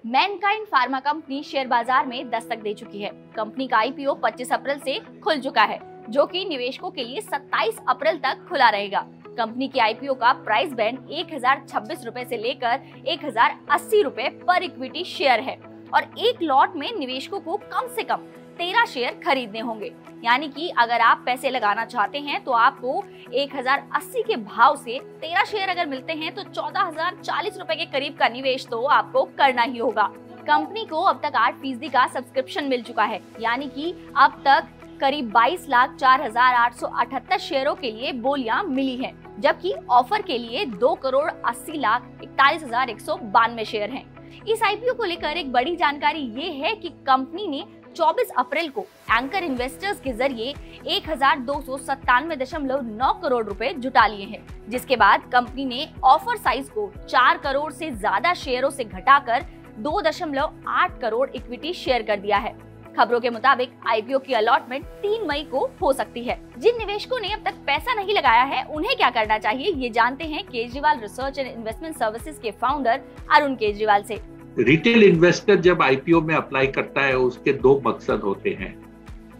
Mankind pharma company share बाजार में दस्तक दे चुकी है। कंपनी का आईपीओ 25 अप्रैल से खुल चुका है, जो कि निवेशकों के लिए 27 अप्रैल तक खुला रहेगा। कंपनी के आईपीओ का प्राइस बैंड 1026 रुपए से लेकर 1080 रुपए पर इक्विटी शेयर है और एक लॉट में निवेशकों को कम से कम 13 शेयर खरीदने होंगे। यानी कि अगर आप पैसे लगाना चाहते हैं तो आपको 1080 के भाव से 13 शेयर अगर मिलते हैं तो 14,040 रुपए के करीब का निवेश तो आपको करना ही होगा। कंपनी को अब तक 8% का सब्सक्रिप्शन मिल चुका है, यानी कि अब तक करीब 22,04,878 शेयरों के लिए बोलियां मिली हैं, जबकि ऑफर के लिए 2,80,41,192 शेयर हैं। इस आईपीओ को लेकर एक बड़ी जानकारी ये है कि कंपनी ने 24 अप्रैल को एंकर इन्वेस्टर्स के जरिए 1,297.9 करोड़ रुपए जुटा लिए हैं, जिसके बाद कंपनी ने ऑफर साइज को 4 करोड़ से ज्यादा शेयरों से घटाकर 2.8 करोड़ इक्विटी शेयर कर दिया है। खबरों के मुताबिक आईपीओ की अलॉटमेंट 3 मई को हो सकती है। जिन निवेशकों ने अब तक पैसा नहीं लगाया है उन्हें क्या करना चाहिए, ये जानते हैं Kejriwal research and investment services के फाउंडर अरुण केजरीवाल से। रिटेल इन्वेस्टर जब आईपीओ में अप्लाई करता है उसके 2 मकसद होते हैं।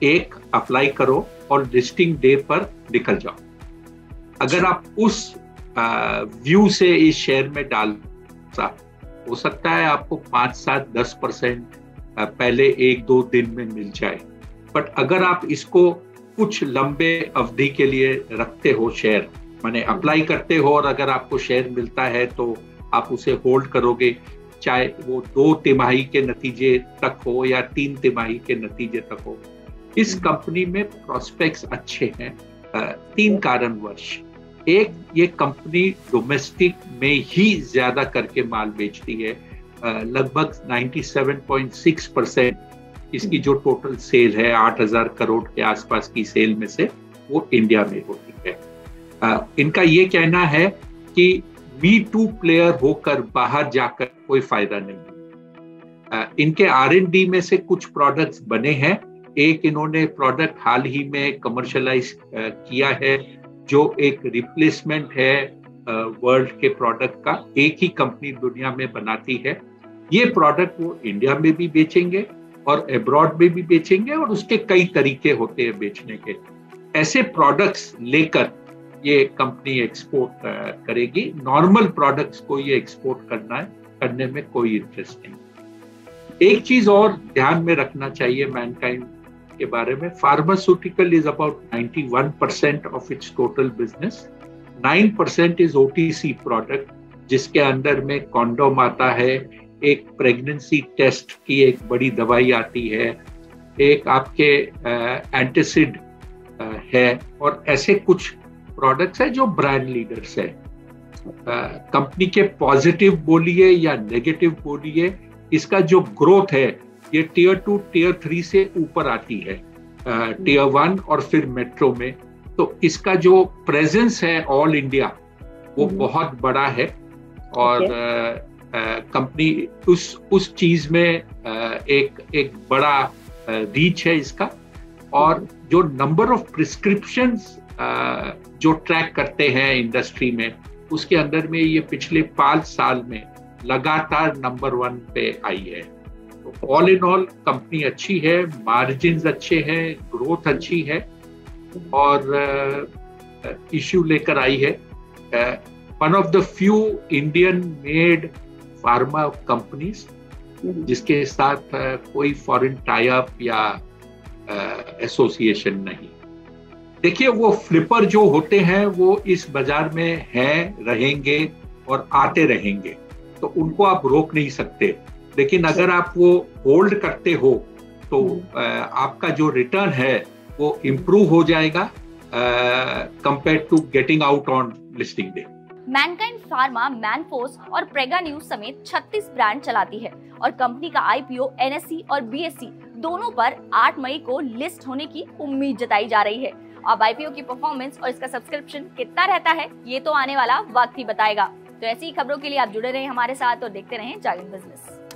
एक, अप्लाई करो और लिस्टिंग डे पर निकल जाओ। अगर आप उस व्यू से इस शेयर में डाल हो सकता है आपको 5, 7, 10% पहले 1-2 दिन में मिल जाए। बट अगर आप इसको कुछ लंबे अवधि के लिए रखते हो शेयर, माने अप्लाई करते हो और अगर आपको शेयर मिलता है तो आप उसे होल्ड करोगे, चाहे वो 2 तिमाही के नतीजे तक हो या 3 तिमाही के नतीजे तक हो। इस कंपनी में प्रोस्पेक्ट्स अच्छे हैं 3 कारणवश। एक, ये कंपनी डोमेस्टिक में ही ज्यादा करके माल बेचती है। लगभग 97.6% इसकी जो टोटल सेल है 8,000 करोड़ के आसपास की सेल में से वो इंडिया में होती है। इनका ये कहना है कि मी टू प्लेयर होकर बाहर जाकर कोई फायदा नहीं। इनके R&D में से कुछ प्रोडक्ट्स बने हैं। एक इन्होंने प्रोडक्ट हाल ही में कमर्शियलाइज किया है जो एक रिप्लेसमेंट है वर्ल्ड के प्रोडक्ट का। एक ही कंपनी दुनिया में बनाती है। ये प्रोडक्ट वो इंडिया में भी बेचेंगे और अब्रॉड में भी बेचेंगे और उसके कई तरीके होते हैं बेचने के। ऐसे प्रोडक्ट्स लेकर ये कंपनी एक्सपोर्ट करेगी। नॉर्मल प्रोडक्ट्स को ये एक्सपोर्ट करने में कोई इंटरेस्ट नहीं। एक चीज और ध्यान में रखना चाहिए मैनकाइंड के बारे में, pharmaceutical is about 91% of its total business. 9% is OTC product, जिसके अंदर में कॉन्डोम आता है, एक प्रेगनेंसी टेस्ट की एक बड़ी दवाई आती है, एक आपके एंटासिड है और ऐसे कुछ प्रोडक्ट्स है जो ब्रांड लीडर्स है। कंपनी के पॉजिटिव बोलिए या नेगेटिव बोलिए, इसका जो ग्रोथ है ये Tier 2, Tier 3 से ऊपर आती है, Tier 1 और फिर मेट्रो में। तो इसका जो प्रेजेंस है ऑल इंडिया वो बहुत बड़ा है और कंपनी उस चीज में एक बड़ा रीच है इसका। और जो नंबर ऑफ प्रिस्क्रिप्शंस जो ट्रैक करते हैं इंडस्ट्री में, उसके अंदर में ये पिछले 5 साल में लगातार नंबर 1 पे आई है। तो ऑल इन ऑल कंपनी अच्छी है, मार्जिन्स अच्छे हैं, ग्रोथ अच्छी है और इश्यू लेकर आई है। One of the few Indian made pharma companies जिसके साथ कोई फॉरेन टाई अप या एसोसिएशन नहीं। देखिए, वो फ्लिपर जो होते हैं वो इस बाजार में हैं, रहेंगे और आते रहेंगे, तो उनको आप रोक नहीं सकते। लेकिन अगर आप वो होल्ड करते हो तो आपका जो रिटर्न है वो इम्प्रूव हो जाएगा compare to getting out on listing day. Mankind pharma, manforce और प्रेगा न्यूज समेत 36 ब्रांड चलाती है और कंपनी का आईपीओ NSE और BSE दोनों पर 8 मई को लिस्ट होने की उम्मीद जताई जा रही है। अब आईपीओ की परफॉर्मेंस और इसका सब्सक्रिप्शन कितना रहता है ये तो आने वाला वक्त ही बताएगा। तो ऐसी ही खबरों के लिए आप जुड़े रहें हमारे साथ और देखते रहें जागरण बिजनेस।